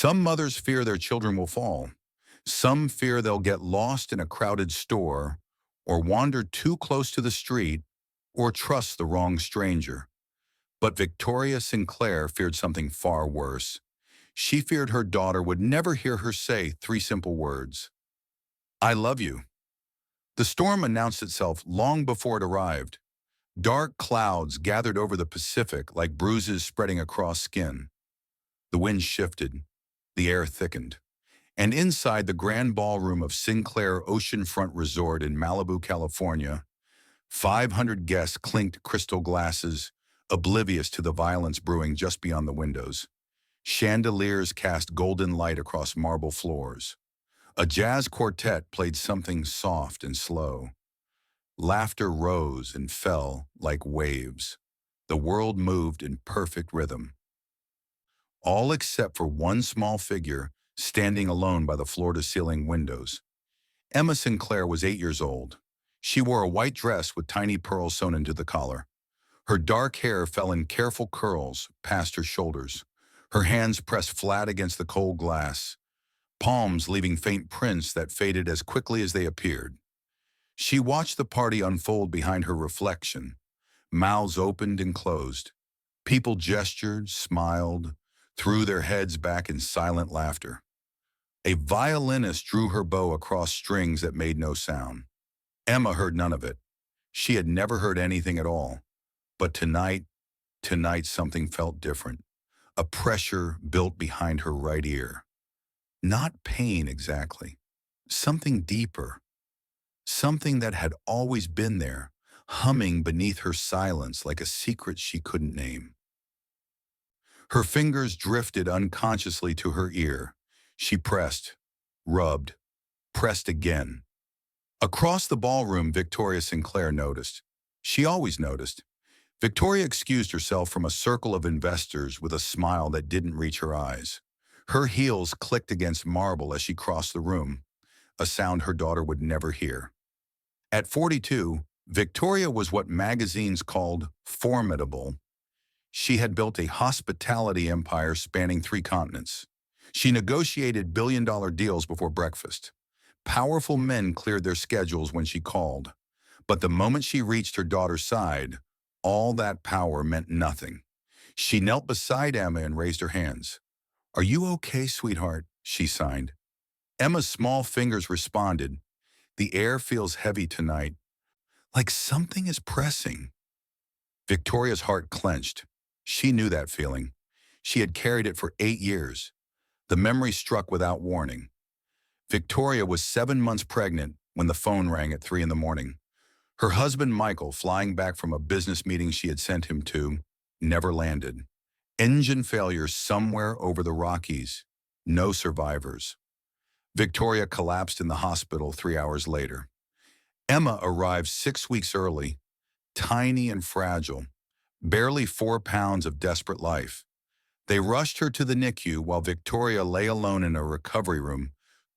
Some mothers fear their children will fall. Some fear they'll get lost in a crowded store or wander too close to the street or trust the wrong stranger. But Victoria Sinclair feared something far worse. She feared her daughter would never hear her say three simple words: I love you. The storm announced itself long before it arrived. Dark clouds gathered over the Pacific like bruises spreading across skin. The wind shifted, the air thickened, and inside the grand ballroom of Sinclair Oceanfront Resort in Malibu, California, 500 guests clinked crystal glasses, oblivious to the violence brewing just beyond the windows. Chandeliers cast golden light across marble floors. A jazz quartet played something soft and slow. Laughter rose and fell like waves. The world moved in perfect rhythm. All except for one small figure standing alone by the floor-to-ceiling windows. Emma Sinclair was 8 years old. She wore a white dress with tiny pearls sewn into the collar. Her dark hair fell in careful curls past her shoulders. Her hands pressed flat against the cold glass, palms leaving faint prints that faded as quickly as they appeared. She watched the party unfold behind her reflection. Mouths opened and closed. People gestured, smiled, threw their heads back in silent laughter. A violinist drew her bow across strings that made no sound. Emma heard none of it. She had never heard anything at all. But tonight something felt different. A pressure built behind her right ear. Not pain exactly. Something deeper. Something that had always been there, humming beneath her silence like a secret she couldn't name. Her fingers drifted unconsciously to her ear. She pressed, rubbed, pressed again. Across the ballroom, Victoria Sinclair noticed. She always noticed. Victoria excused herself from a circle of investors with a smile that didn't reach her eyes. Her heels clicked against marble as she crossed the room, a sound her daughter would never hear. At 42, Victoria was what magazines called formidable. She had built a hospitality empire spanning 3 continents. She negotiated billion-dollar deals before breakfast. Powerful men cleared their schedules when she called. But the moment she reached her daughter's side, all that power meant nothing. She knelt beside Emma and raised her hands. "Are you okay, sweetheart?" she signed. Emma's small fingers responded. "The air feels heavy tonight, like something is pressing." Victoria's heart clenched. She knew that feeling. She had carried it for 8 years. The memory struck without warning. Victoria was 7 months pregnant when the phone rang at 3 in the morning. Her husband, Michael, flying back from a business meeting she had sent him to, never landed. Engine failure somewhere over the Rockies. No survivors. Victoria collapsed in the hospital 3 hours later. Emma arrived 6 weeks early, tiny and fragile, barely 4 pounds of desperate life. They rushed her to the NICU while Victoria lay alone in a recovery room,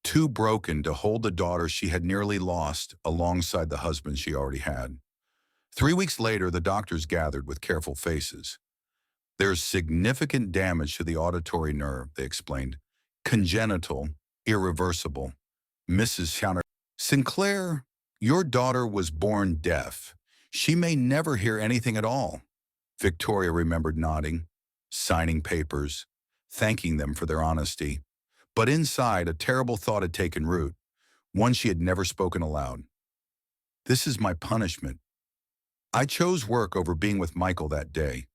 too broken to hold the daughter she had nearly lost alongside the husband she already had. 3 weeks later, the doctors gathered with careful faces. "There's significant damage to the auditory nerve," they explained. "Congenital, irreversible. Mrs. Sinclair, your daughter was born deaf. She may never hear anything at all." Victoria remembered nodding, signing papers, thanking them for their honesty. But inside, a terrible thought had taken root, one she had never spoken aloud. "This is my punishment. I chose work over being with Michael that day.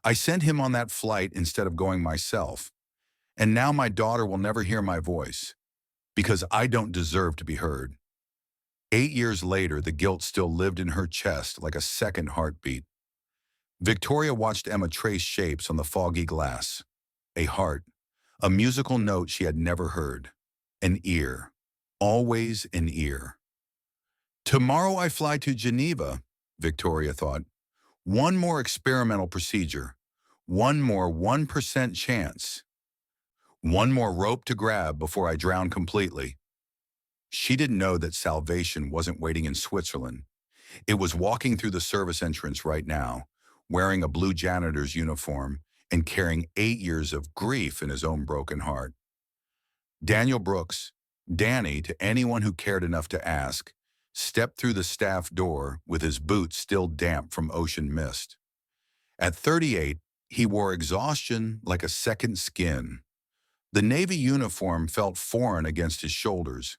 I sent him on that flight instead of going myself. And now my daughter will never hear my voice, because I don't deserve to be heard." 8 years later, the guilt still lived in her chest like a second heartbeat. Victoria watched Emma trace shapes on the foggy glass. A heart, a musical note she had never heard. An ear, always an ear. "Tomorrow I fly to Geneva," Victoria thought. "One more experimental procedure. One more 1% chance. One more rope to grab before I drown completely." She didn't know that salvation wasn't waiting in Switzerland. It was walking through the service entrance right now, wearing a blue janitor's uniform and carrying 8 years of grief in his own broken heart. Daniel Brooks, Danny, to anyone who cared enough to ask, stepped through the staff door with his boots still damp from ocean mist. At 38, he wore exhaustion like a second skin. The Navy uniform felt foreign against his shoulders.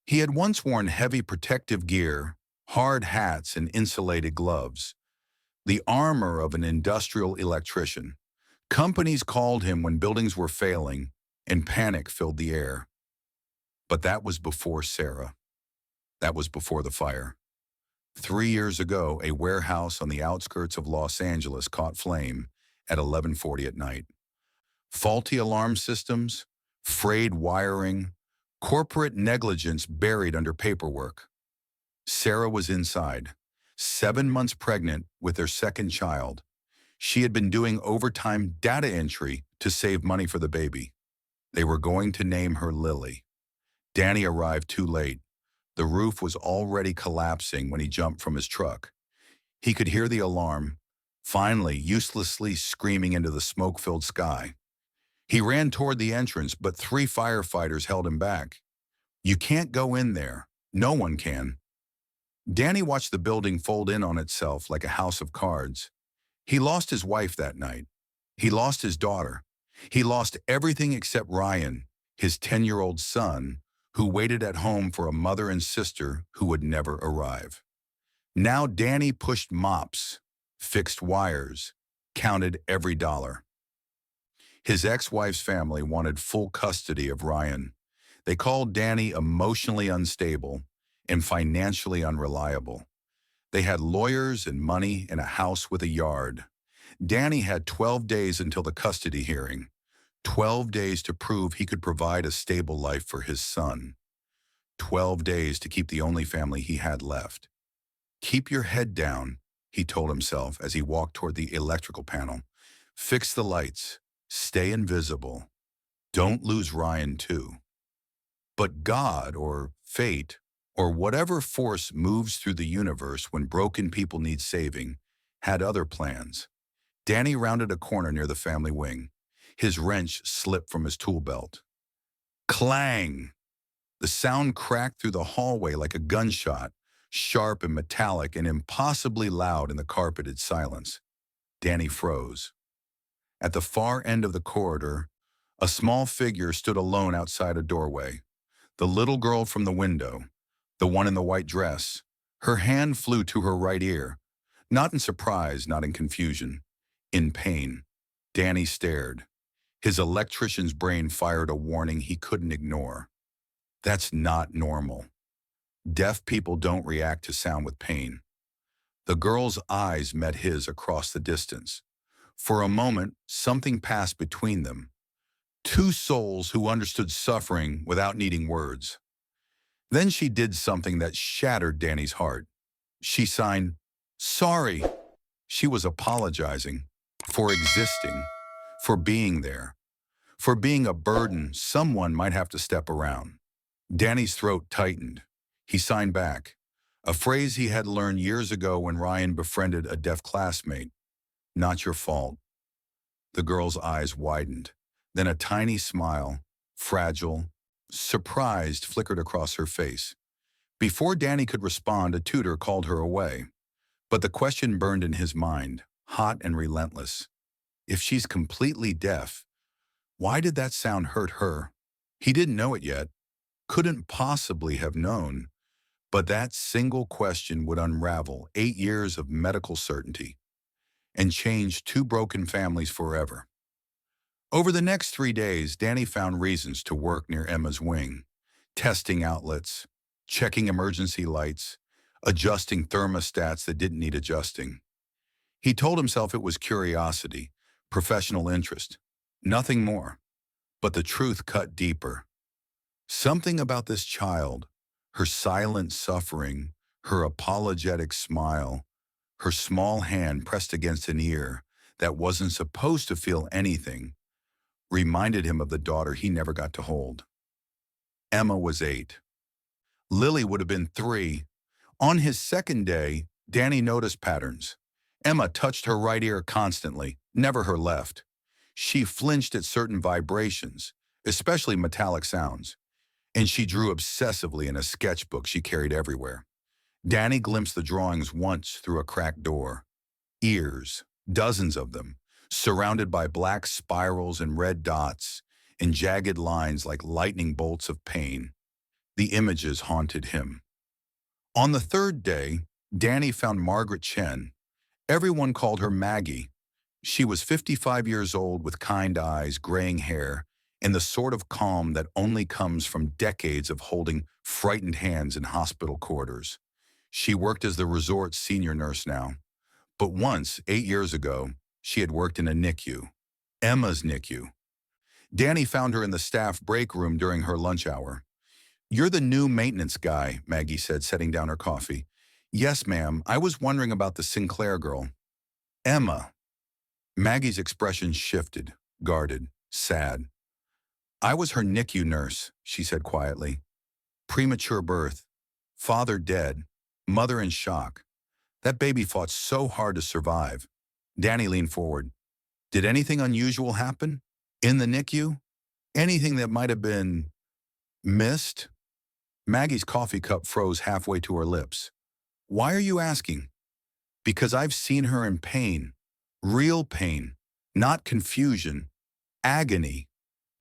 He had once worn heavy protective gear, hard hats, and insulated gloves, the armor of an industrial electrician. Companies called him when buildings were failing, and panic filled the air. But that was before Sarah. That was before the fire. 3 years ago, a warehouse on the outskirts of Los Angeles caught flame at 11:40 at night. Faulty alarm systems, frayed wiring, corporate negligence buried under paperwork. Sarah was inside, 7 months pregnant with their second child. She had been doing overtime data entry to save money for the baby. They were going to name her Lily. Danny arrived too late. The roof was already collapsing when he jumped from his truck. He could hear the alarm, finally uselessly screaming into the smoke-filled sky. He ran toward the entrance, but 3 firefighters held him back. "You can't go in there. No one can." Danny watched the building fold in on itself like a house of cards. He lost his wife that night. He lost his daughter. He lost everything except Ryan, his 10-year-old son, who waited at home for a mother and sister who would never arrive. Now Danny pushed mops, fixed wires, counted every dollar. His ex-wife's family wanted full custody of Ryan. They called Danny emotionally unstable and financially unreliable. They had lawyers and money and a house with a yard. Danny had 12 days until the custody hearing, 12 days to prove he could provide a stable life for his son, 12 days to keep the only family he had left. "Keep your head down," he told himself as he walked toward the electrical panel. "Fix the lights. Stay invisible. Don't lose Ryan too." But God, or fate, or whatever force moves through the universe when broken people need saving, had other plans. Danny rounded a corner near the family wing. His wrench slipped from his tool belt. Clang! The sound cracked through the hallway like a gunshot, sharp and metallic and impossibly loud in the carpeted silence. Danny froze. At the far end of the corridor, a small figure stood alone outside a doorway. The little girl from the window, the one in the white dress. Her hand flew to her right ear. Not in surprise, not in confusion. In pain. Danny stared. His electrician's brain fired a warning he couldn't ignore. That's not normal. Deaf people don't react to sound with pain. The girl's eyes met his across the distance. For a moment, something passed between them. 2 souls who understood suffering without needing words. Then she did something that shattered Danny's heart. She signed, "Sorry." She was apologizing for existing, for being there, for being a burden someone might have to step around. Danny's throat tightened. He signed back, a phrase he had learned years ago when Ryan befriended a deaf classmate. "Not your fault." The girl's eyes widened. Then a tiny smile, fragile, surprised, flickered across her face. Before Danny could respond, a tutor called her away. But the question burned in his mind, hot and relentless. If she's completely deaf, why did that sound hurt her? He didn't know it yet, couldn't possibly have known. But that single question would unravel 8 years of medical certainty and change 2 broken families forever. Over the next 3 days, Danny found reasons to work near Emma's wing, testing outlets, checking emergency lights, adjusting thermostats that didn't need adjusting. He told himself it was curiosity, professional interest, nothing more. But the truth cut deeper. Something about this child, her silent suffering, her apologetic smile, her small hand pressed against an ear that wasn't supposed to feel anything, reminded him of the daughter he never got to hold. Emma was 8. Lily would have been 3. On his second day, Danny noticed patterns. Emma touched her right ear constantly, never her left. She flinched at certain vibrations, especially metallic sounds, and she drew obsessively in a sketchbook she carried everywhere. Danny glimpsed the drawings once through a cracked door. Ears, dozens of them, surrounded by black spirals and red dots and jagged lines like lightning bolts of pain. The images haunted him. On the third day, Danny found Margaret Chen. Everyone called her Maggie. She was 55 years old with kind eyes, graying hair, and the sort of calm that only comes from decades of holding frightened hands in hospital corridors. She worked as the resort's senior nurse now. But once, 8 years ago, she had worked in a NICU. Emma's NICU. Danny found her in the staff break room during her lunch hour. "You're the new maintenance guy," Maggie said, setting down her coffee. "Yes, ma'am. I was wondering about the Sinclair girl." "Emma." Maggie's expression shifted, guarded, sad. "I was her NICU nurse," she said quietly. "Premature birth. Father dead. Mother in shock. That baby fought so hard to survive." Danny leaned forward. "Did anything unusual happen? In the NICU? Anything that might have been missed?" Maggie's coffee cup froze halfway to her lips. "Why are you asking?" "Because I've seen her in pain. Real pain. Not confusion. Agony.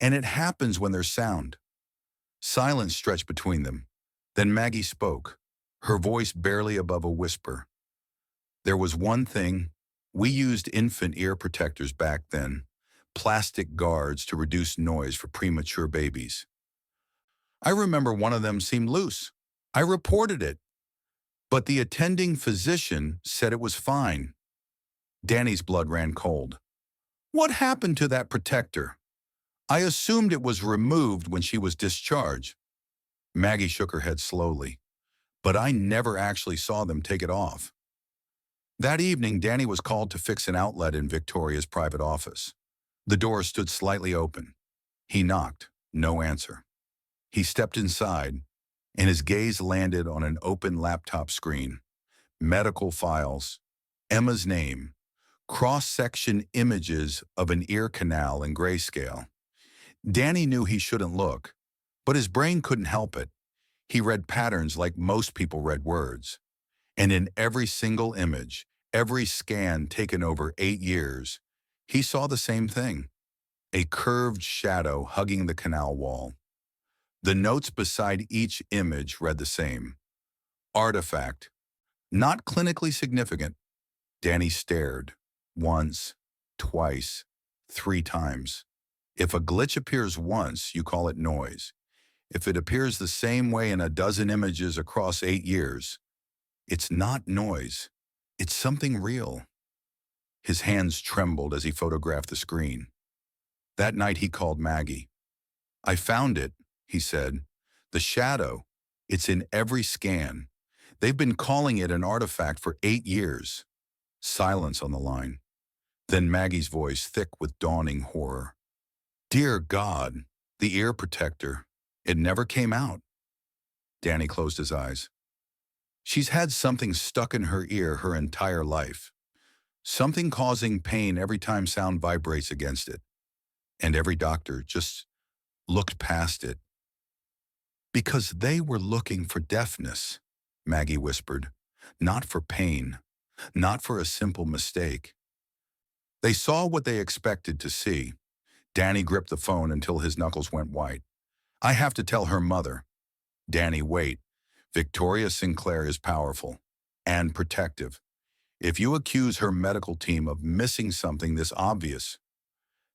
And it happens when there's sound." Silence stretched between them. Then Maggie spoke, her voice barely above a whisper. "There was one thing. We used infant ear protectors back then, plastic guards to reduce noise for premature babies. I remember one of them seemed loose. I reported it, but the attending physician said it was fine." Danny's blood ran cold. "What happened to that protector? I assumed it was removed when she was discharged." Maggie shook her head slowly. "But I never actually saw them take it off." That evening, Danny was called to fix an outlet in Victoria's private office. The door stood slightly open. He knocked. No answer. He stepped inside, and his gaze landed on an open laptop screen. Medical files, Emma's name, cross-section images of an ear canal in grayscale. Danny knew he shouldn't look, but his brain couldn't help it. He read patterns like most people read words. And in every single image, every scan taken over 8 years, he saw the same thing: a curved shadow hugging the canal wall. The notes beside each image read the same: artifact, not clinically significant. Danny stared, once, twice, 3 times. If a glitch appears once, you call it noise. If it appears the same way in a dozen images across 8 years, it's not noise. It's something real. His hands trembled as he photographed the screen. That night he called Maggie. "I found it," he said. "The shadow. It's in every scan. They've been calling it an artifact for 8 years. Silence on the line. Then Maggie's voice, thick with dawning horror. "Dear God, the ear protector. It never came out." Danny closed his eyes. "She's had something stuck in her ear her entire life. Something causing pain every time sound vibrates against it. And every doctor just looked past it." "Because they were looking for deafness," Maggie whispered. "Not for pain. Not for a simple mistake. They saw what they expected to see." Danny gripped the phone until his knuckles went white. "I have to tell her mother." "Danny, wait. Victoria Sinclair is powerful and protective. If you accuse her medical team of missing something this obvious,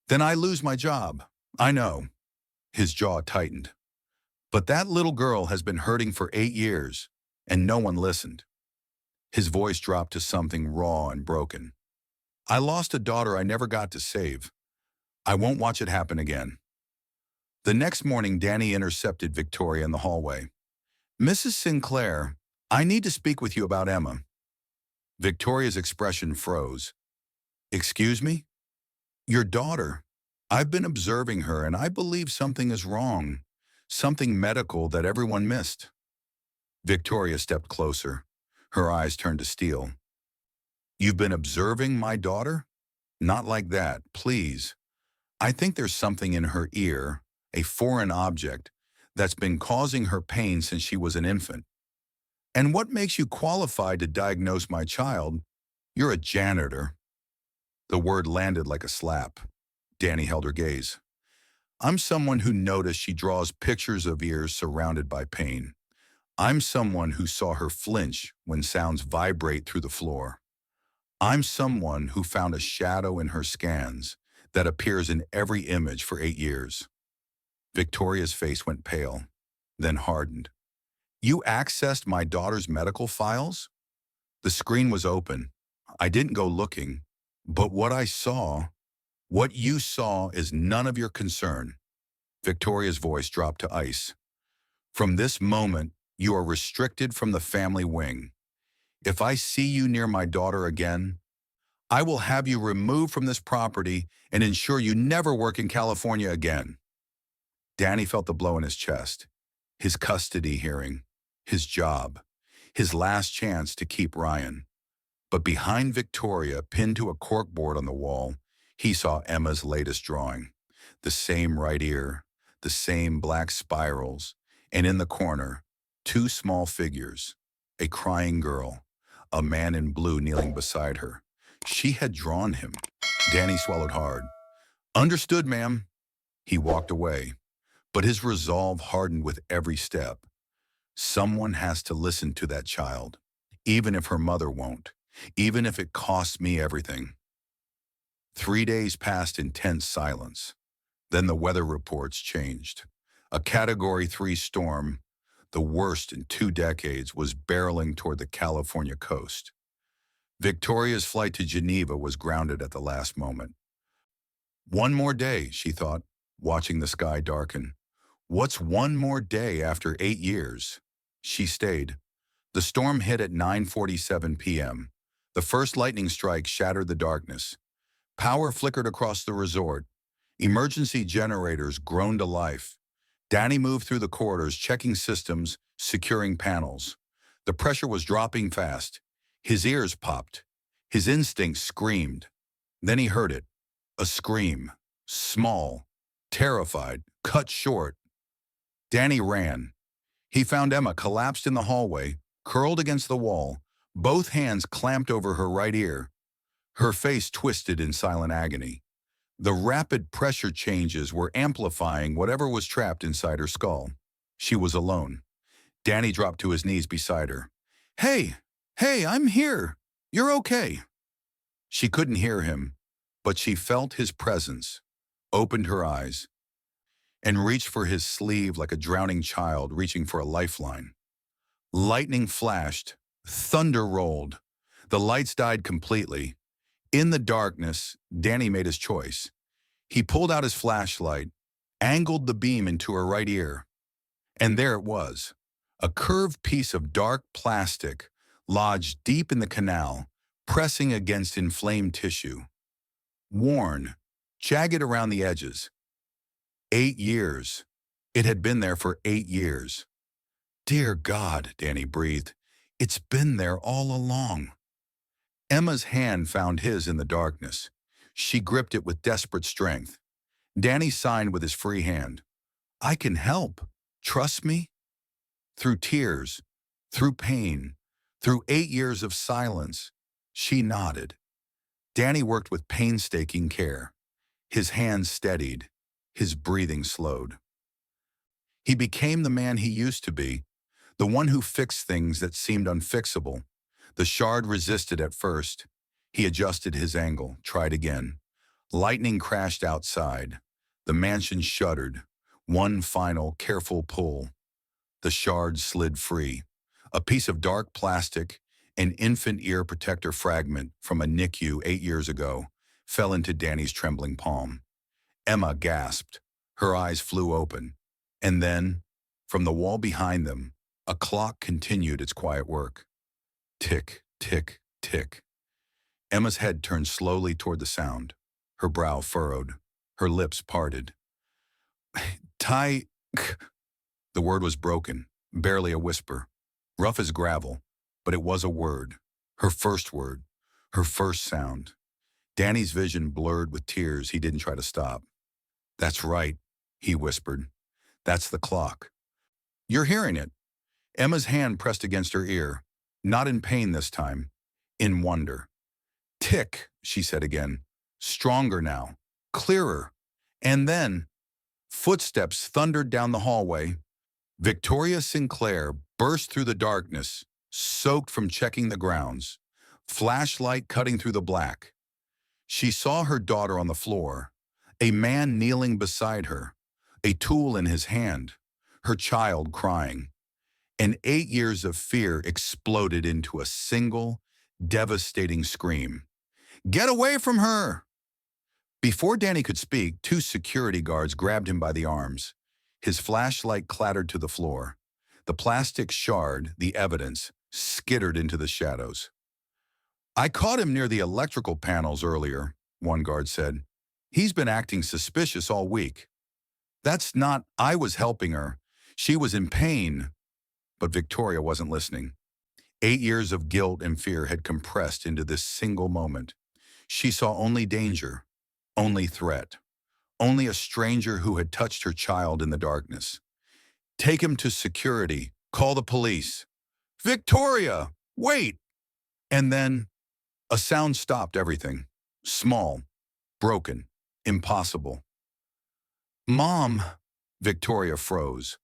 then I lose my job." "I know." His jaw tightened. "But that little girl has been hurting for 8 years, and no one listened." His voice dropped to something raw and broken. "I lost a daughter I never got to save. I won't watch it happen again." The next morning, Danny intercepted Victoria in the hallway. "Mrs. Sinclair, I need to speak with you about Emma." Victoria's expression froze. "Excuse me?" "Your daughter. I've been observing her, and I believe something is wrong. Something medical that everyone missed." Victoria stepped closer. Her eyes turned to steel. "You've been observing my daughter? Not like that, please. I think there's something in her ear, a foreign object that's been causing her pain since she was an infant. And what makes you qualified to diagnose my child? You're a janitor. The word landed like a slap. Danny held her gaze. I'm someone who noticed she draws pictures of ears surrounded by pain. I'm someone who saw her flinch when sounds vibrate through the floor. I'm someone who found a shadow in her scans that appears in every image for 8 years. Victoria's face went pale, then hardened. You accessed my daughter's medical files? The screen was open. I didn't go looking, but what you saw is none of your concern. Victoria's voice dropped to ice. From this moment, you are restricted from the family wing. If I see you near my daughter again, I will have you removed from this property and ensure you never work in California again. Danny felt the blow in his chest. His custody hearing, his job, his last chance to keep Ryan. But behind Victoria, pinned to a corkboard on the wall, he saw Emma's latest drawing. The same right ear, the same black spirals, and in the corner, two small figures, a crying girl, a man in blue kneeling beside her. She had drawn him. Danny swallowed hard. Understood, ma'am. He walked away, but his resolve hardened with every step. Someone has to listen to that child, even if her mother won't, even if it costs me everything. 3 days passed in tense silence. Then the weather reports changed. A Category 3 storm, the worst in 2 decades, was barreling toward the California coast. Victoria's flight to Geneva was grounded at the last moment. One more day, she thought, watching the sky darken. What's one more day after 8 years? She stayed. The storm hit at 9:47 p.m. The first lightning strike shattered the darkness. Power flickered across the resort. Emergency generators groaned to life. Danny moved through the corridors, checking systems, securing panels. The pressure was dropping fast. His ears popped. His instincts screamed. Then he heard it. A scream. Small. Terrified. Cut short. Danny ran. He found Emma collapsed in the hallway, curled against the wall, both hands clamped over her right ear. Her face twisted in silent agony. The rapid pressure changes were amplifying whatever was trapped inside her skull. She was alone. Danny dropped to his knees beside her. Hey, I'm here. You're okay. She couldn't hear him, but she felt his presence, opened her eyes, and reached for his sleeve like a drowning child reaching for a lifeline. Lightning flashed, thunder rolled. The lights died completely. In the darkness, Danny made his choice. He pulled out his flashlight, angled the beam into her right ear. And there it was, a curved piece of dark plastic lodged deep in the canal, pressing against inflamed tissue. Worn, jagged around the edges. 8 years. It had been there for 8 years. Dear God, Danny breathed. It's been there all along. Emma's hand found his in the darkness. She gripped it with desperate strength. Danny signed with his free hand. I can help. Trust me? Through tears, through pain, through 8 years of silence, she nodded. Danny worked with painstaking care. His hands steadied, his breathing slowed. He became the man he used to be, the one who fixed things that seemed unfixable. The shard resisted at first. He adjusted his angle, tried again. Lightning crashed outside. The mansion shuddered. One final, careful pull. The shard slid free. A piece of dark plastic, an infant ear protector fragment from a NICU 8 years ago, fell into Danny's trembling palm. Emma gasped. Her eyes flew open. And then, from the wall behind them, a clock continued its quiet work. Tick, tick, tick. Emma's head turned slowly toward the sound. Her brow furrowed. Her lips parted. Ty... The word was broken, barely a whisper. Rough as gravel, but it was a word. Her first word. Her first sound. Danny's vision blurred with tears he didn't try to stop. That's right, he whispered. That's the clock. You're hearing it. Emma's hand pressed against her ear, not in pain this time, in wonder. Tick, she said again, stronger now, clearer. And then, footsteps thundered down the hallway. Victoria Sinclair burst through the darkness, soaked from checking the grounds, flashlight cutting through the black. She saw her daughter on the floor, a man kneeling beside her, a tool in his hand, her child crying. And 8 years of fear exploded into a single, devastating scream. Get away from her! Before Danny could speak, 2 security guards grabbed him by the arms. His flashlight clattered to the floor. The plastic shard, the evidence, skittered into the shadows. I caught him near the electrical panels earlier, one guard said. He's been acting suspicious all week. That's not, I was helping her. She was in pain. But Victoria wasn't listening. 8 years of guilt and fear had compressed into this single moment. She saw only danger, only threat, only a stranger who had touched her child in the darkness. Take him to security. Call the police. Victoria, wait! And then a sound stopped everything. Small, broken, impossible. Mom! Victoria froze.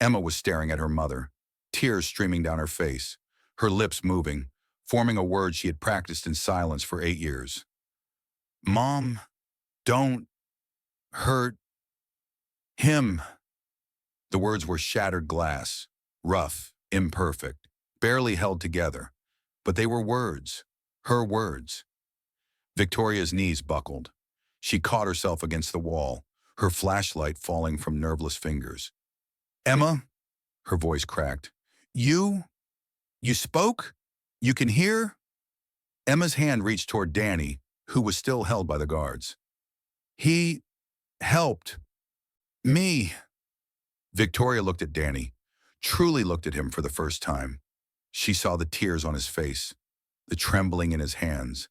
Emma was staring at her mother, tears streaming down her face, her lips moving, forming a word she had practiced in silence for 8 years. Mom, don't hurt him. The words were shattered glass, rough, imperfect, barely held together, but they were words, her words. Victoria's knees buckled. She caught herself against the wall, her flashlight falling from nerveless fingers. Emma, her voice cracked. You spoke? You can hear? Emma's hand reached toward Danny, who was still held by the guards. He helped me. Victoria looked at Danny, truly looked at him for the first time. She saw the tears on his face, the trembling in his hands,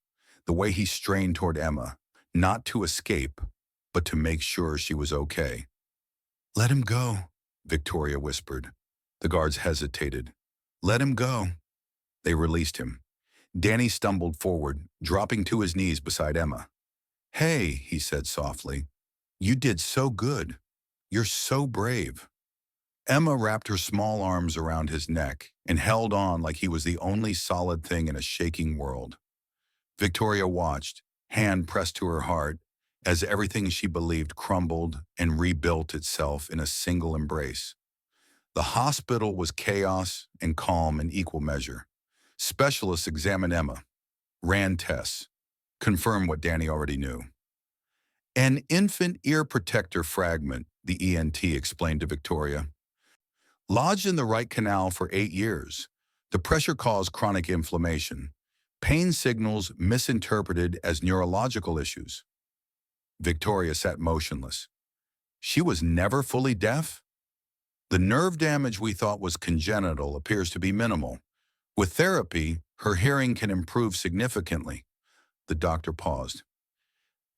the way he strained toward Emma, not to escape, but to make sure she was okay. Let him go, Victoria whispered. The guards hesitated. Let him go. They released him. Danny stumbled forward, dropping to his knees beside Emma. Hey, he said softly. You did so good. You're so brave. Emma wrapped her small arms around his neck and held on like he was the only solid thing in a shaking world. Victoria watched, hand pressed to her heart, as everything she believed crumbled and rebuilt itself in a single embrace. The hospital was chaos and calm in equal measure. Specialists examined Emma, ran tests, confirmed what Danny already knew. An infant ear protector fragment, the ENT explained to Victoria. Lodged in the right canal for 8 years, the pressure caused chronic inflammation, pain signals misinterpreted as neurological issues. Victoria sat motionless. She was never fully deaf? The nerve damage we thought was congenital appears to be minimal. With therapy, her hearing can improve significantly. The doctor paused.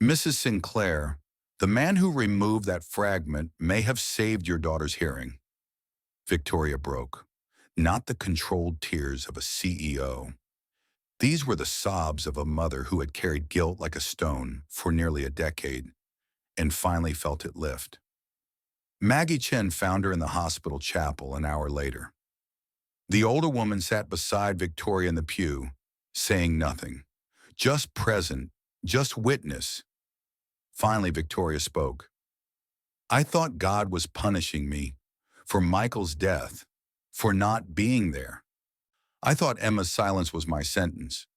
Mrs. Sinclair, the man who removed that fragment may have saved your daughter's hearing. Victoria broke. Not the controlled tears of a CEO. These were the sobs of a mother who had carried guilt like a stone for nearly a decade and finally felt it lift. Maggie Chen found her in the hospital chapel an hour later. The older woman sat beside Victoria in the pew, saying nothing, just present, just witness. Finally, Victoria spoke. I thought God was punishing me for Michael's death, for not being there. I thought Emma's silence was my sentence.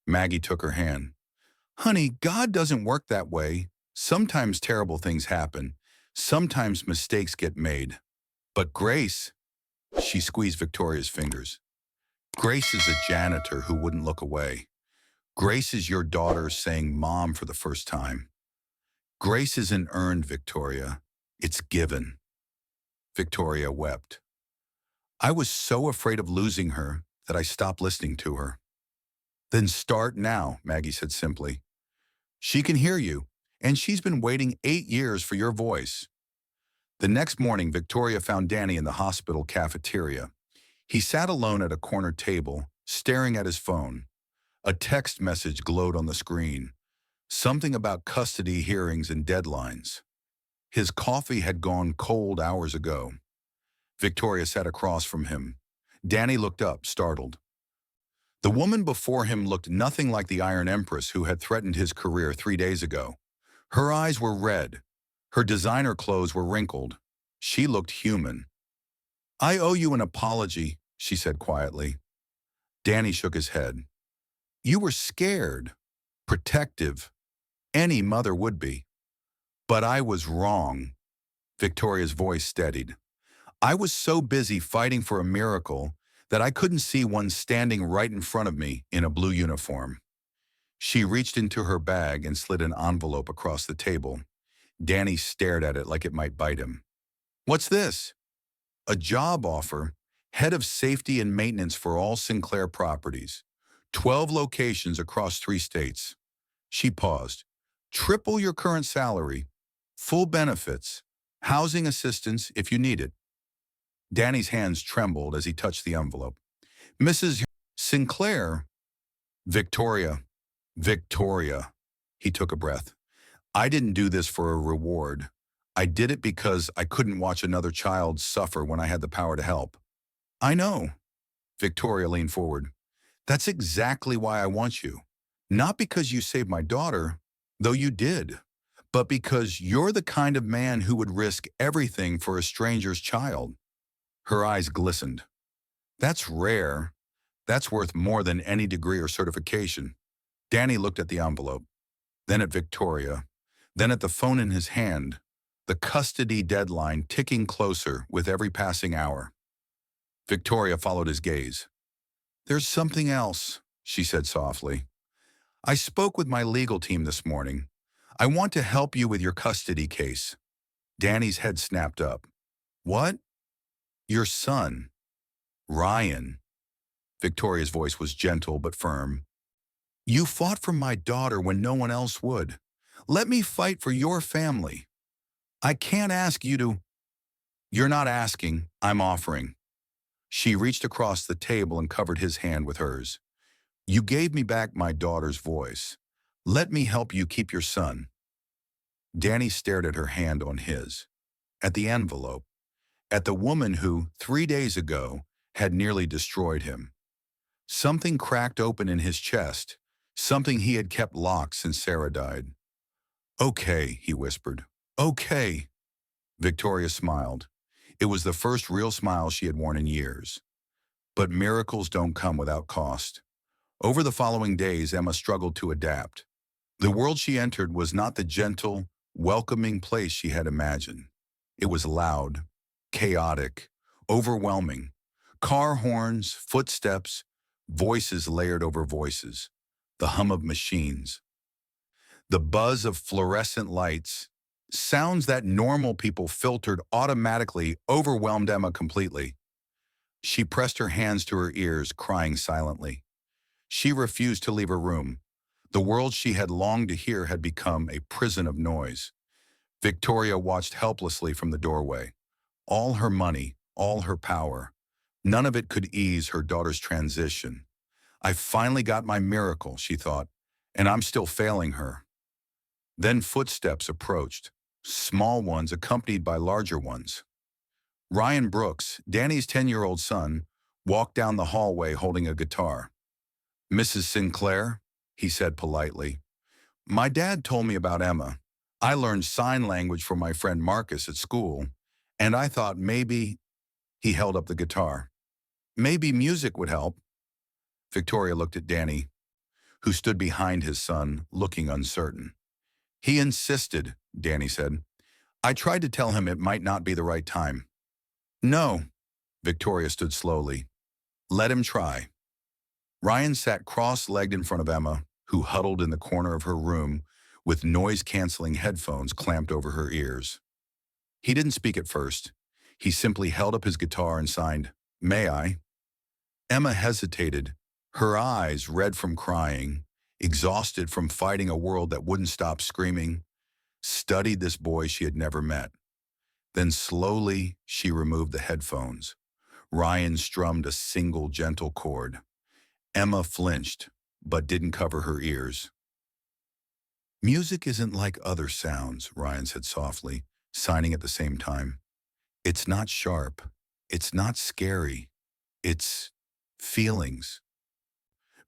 Maggie took her hand. Honey, God doesn't work that way. Sometimes terrible things happen. Sometimes mistakes get made. But Grace, she squeezed Victoria's fingers. Grace is a janitor who wouldn't look away. Grace is your daughter saying mom for the first time. Grace isn't earned, Victoria. It's given. Victoria wept. I was so afraid of losing her that I stopped listening to her. Then start now, Maggie said simply. She can hear you, and she's been waiting 8 years for your voice. The next morning, Victoria found Danny in the hospital cafeteria. He sat alone at a corner table, staring at his phone. A text message glowed on the screen, something about custody hearings and deadlines. His coffee had gone cold hours ago. Victoria sat across from him. Danny looked up, startled. The woman before him looked nothing like the Iron Empress who had threatened his career 3 days ago. Her eyes were red. Her designer clothes were wrinkled. She looked human. "I owe you an apology," she said quietly. Danny shook his head. "You were scared, protective. Any mother would be. But I was wrong." Victoria's voice steadied. "I was so busy fighting for a miracle that I couldn't see one standing right in front of me in a blue uniform." She reached into her bag and slid an envelope across the table. Danny stared at it like it might bite him. "What's this?" "A job offer, head of safety and maintenance for all Sinclair properties. 12 locations across 3 states. She paused. "Triple your current salary, full benefits, housing assistance if you need it." Danny's hands trembled as he touched the envelope. "Mrs. Sinclair?" "Victoria. Victoria." He took a breath. "I didn't do this for a reward. I did it because I couldn't watch another child suffer when I had the power to help." "I know." Victoria leaned forward. "That's exactly why I want you. Not because you saved my daughter, though you did, but because you're the kind of man who would risk everything for a stranger's child." Her eyes glistened. "That's rare. That's worth more than any degree or certification." Danny looked at the envelope, then at Victoria, then at the phone in his hand, the custody deadline ticking closer with every passing hour. Victoria followed his gaze. "There's something else," she said softly. "I spoke with my legal team this morning. I want to help you with your custody case." Danny's head snapped up. "What?" "Your son, Ryan." Victoria's voice was gentle but firm. "You fought for my daughter when no one else would. Let me fight for your family. I can't ask you to—" "You're not asking, I'm offering." She reached across the table and covered his hand with hers. "You gave me back my daughter's voice. Let me help you keep your son." Danny stared at her hand on his, at the envelope, at the woman who, 3 days ago, had nearly destroyed him. Something cracked open in his chest, something he had kept locked since Sarah died. "Okay," he whispered. "Okay." Victoria smiled. It was the first real smile she had worn in years. But miracles don't come without cost. Over the following days, Emma struggled to adapt. The world she entered was not the gentle, welcoming place she had imagined. It was loud, chaotic, overwhelming. Car horns, footsteps, voices layered over voices. The hum of machines. The buzz of fluorescent lights. Sounds that normal people filtered automatically overwhelmed Emma completely. She pressed her hands to her ears, crying silently. She refused to leave her room. The world she had longed to hear had become a prison of noise. Victoria watched helplessly from the doorway. All her money, all her power. None of it could ease her daughter's transition. "I finally got my miracle," she thought, "and I'm still failing her." Then footsteps approached, small ones accompanied by larger ones. Ryan Brooks, Danny's 10-year-old son, walked down the hallway holding a guitar. "Mrs. Sinclair," he said politely. "My dad told me about Emma. I learned sign language from my friend Marcus at school, and I thought maybe—" He held up the guitar. "Maybe music would help." Victoria looked at Danny, who stood behind his son, looking uncertain. "He insisted," Danny said. "I tried to tell him it might not be the right time." "No." Victoria stood slowly. "Let him try." Ryan sat cross-legged in front of Emma, who huddled in the corner of her room with noise-canceling headphones clamped over her ears. He didn't speak at first. He simply held up his guitar and signed, "May I?" Emma hesitated, her eyes red from crying, exhausted from fighting a world that wouldn't stop screaming, studied this boy she had never met. Then slowly, she removed the headphones. Ryan strummed a single gentle chord. Emma flinched, but didn't cover her ears. Music isn't like other sounds, Ryan said softly, signing at the same time. It's not sharp. It's not scary. It's feelings,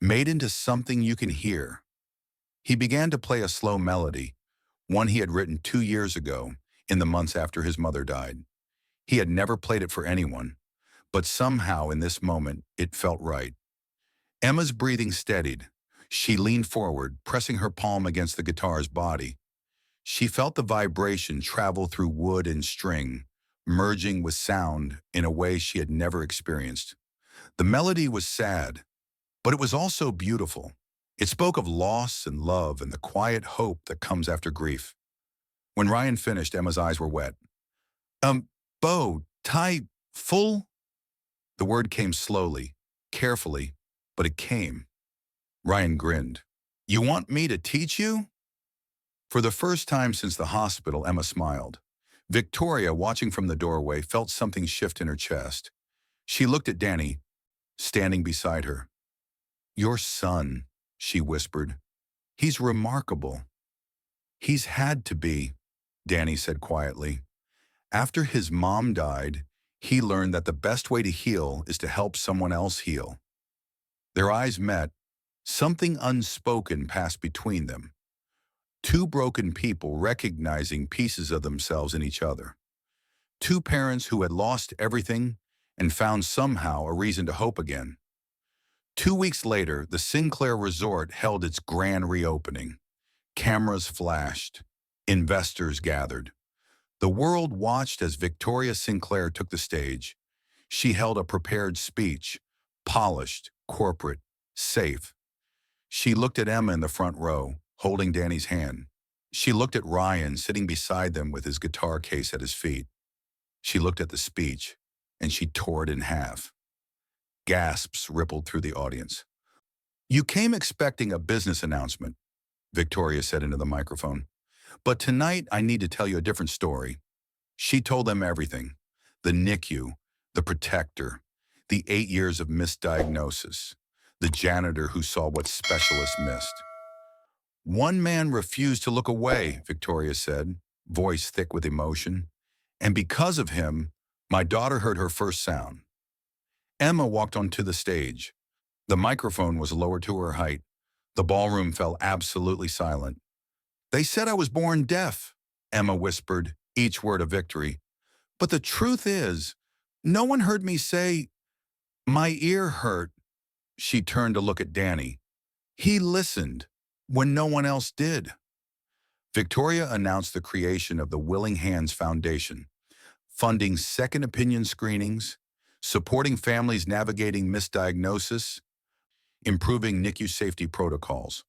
made into something you can hear. He began to play a slow melody, one he had written 2 years ago, in the months after his mother died. He had never played it for anyone, but somehow in this moment, it felt right. Emma's breathing steadied. She leaned forward, pressing her palm against the guitar's body. She felt the vibration travel through wood and string, merging with sound in a way she had never experienced. The melody was sad, but it was also beautiful. It spoke of loss and love and the quiet hope that comes after grief. When Ryan finished, Emma's eyes were wet. Bo, tie, full? The word came slowly, carefully, but it came. Ryan grinned. You want me to teach you? For the first time since the hospital, Emma smiled. Victoria, watching from the doorway, felt something shift in her chest. She looked at Danny, standing beside her. Your son, she whispered. He's remarkable. He's had to be, Danny said quietly. After his mom died, he learned that the best way to heal is to help someone else heal. Their eyes met. Something unspoken passed between them. Two broken people recognizing pieces of themselves in each other. Two parents who had lost everything and found somehow a reason to hope again. 2 weeks later, the Sinclair Resort held its grand reopening. Cameras flashed. Investors gathered. The world watched as Victoria Sinclair took the stage. She held a prepared speech, polished, corporate, safe. She looked at Emma in the front row, holding Danny's hand. She looked at Ryan sitting beside them with his guitar case at his feet. She looked at the speech, and she tore it in half. Gasps rippled through the audience. You came expecting a business announcement, Victoria said into the microphone. But tonight I need to tell you a different story. She told them everything. The NICU, the protector, the 8 years of misdiagnosis, the janitor who saw what specialists missed. One man refused to look away, Victoria said, voice thick with emotion. And because of him, my daughter heard her first sound. Emma walked onto the stage. The microphone was lowered to her height. The ballroom fell absolutely silent. They said I was born deaf, Emma whispered, each word a victory. But the truth is, no one heard me say, my ear hurt. She turned to look at Danny. He listened when no one else did. Victoria announced the creation of the Willing Hands Foundation, funding second opinion screenings, supporting families navigating misdiagnosis, improving NICU safety protocols.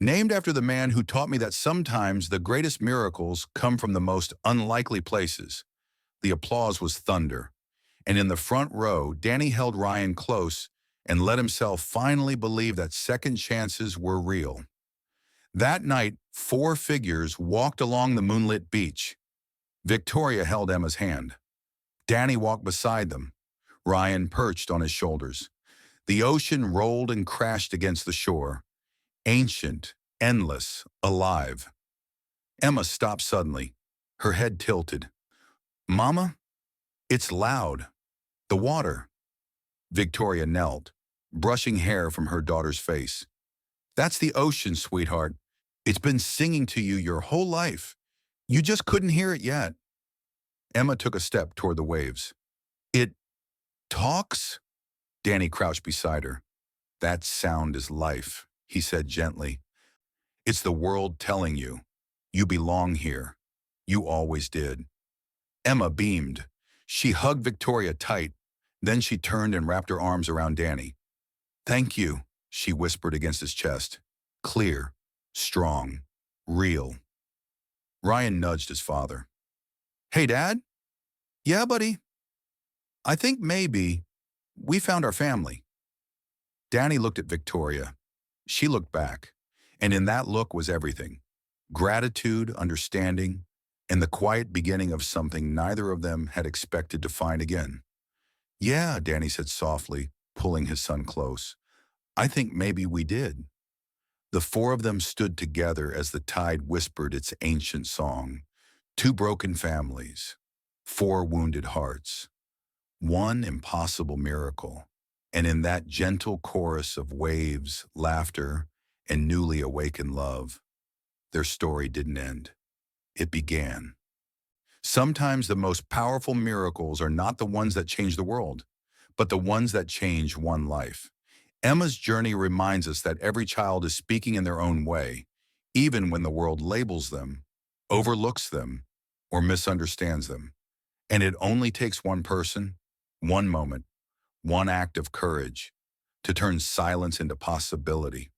Named after the man who taught me that sometimes the greatest miracles come from the most unlikely places. The applause was thunder. And in the front row, Danny held Ryan close and let himself finally believe that second chances were real. That night, 4 figures walked along the moonlit beach. Victoria held Emma's hand. Danny walked beside them. Ryan perched on his shoulders. The ocean rolled and crashed against the shore. Ancient, endless, alive. Emma stopped suddenly, her head tilted. Mama, it's loud. The water. Victoria knelt, brushing hair from her daughter's face. That's the ocean, sweetheart. It's been singing to you your whole life. You just couldn't hear it yet. Emma took a step toward the waves. It talks? Danny crouched beside her. That sound is life, he said gently. It's the world telling you. You belong here. You always did. Emma beamed. She hugged Victoria tight. Then she turned and wrapped her arms around Danny. Thank you, she whispered against his chest. Clear, strong, real. Ryan nudged his father. Hey, Dad? Yeah, buddy. I think maybe we found our family. Danny looked at Victoria. She looked back, and in that look was everything. Gratitude, understanding, and the quiet beginning of something neither of them had expected to find again. Yeah, Danny said softly, pulling his son close. I think maybe we did. The four of them stood together as the tide whispered its ancient song. Two broken families, four wounded hearts, one impossible miracle. And in that gentle chorus of waves, laughter, and newly awakened love, their story didn't end. It began. Sometimes the most powerful miracles are not the ones that change the world, but the ones that change one life. Emma's journey reminds us that every child is speaking in their own way, even when the world labels them, overlooks them, or misunderstands them. And it only takes one person, one moment, one act of courage to turn silence into possibility.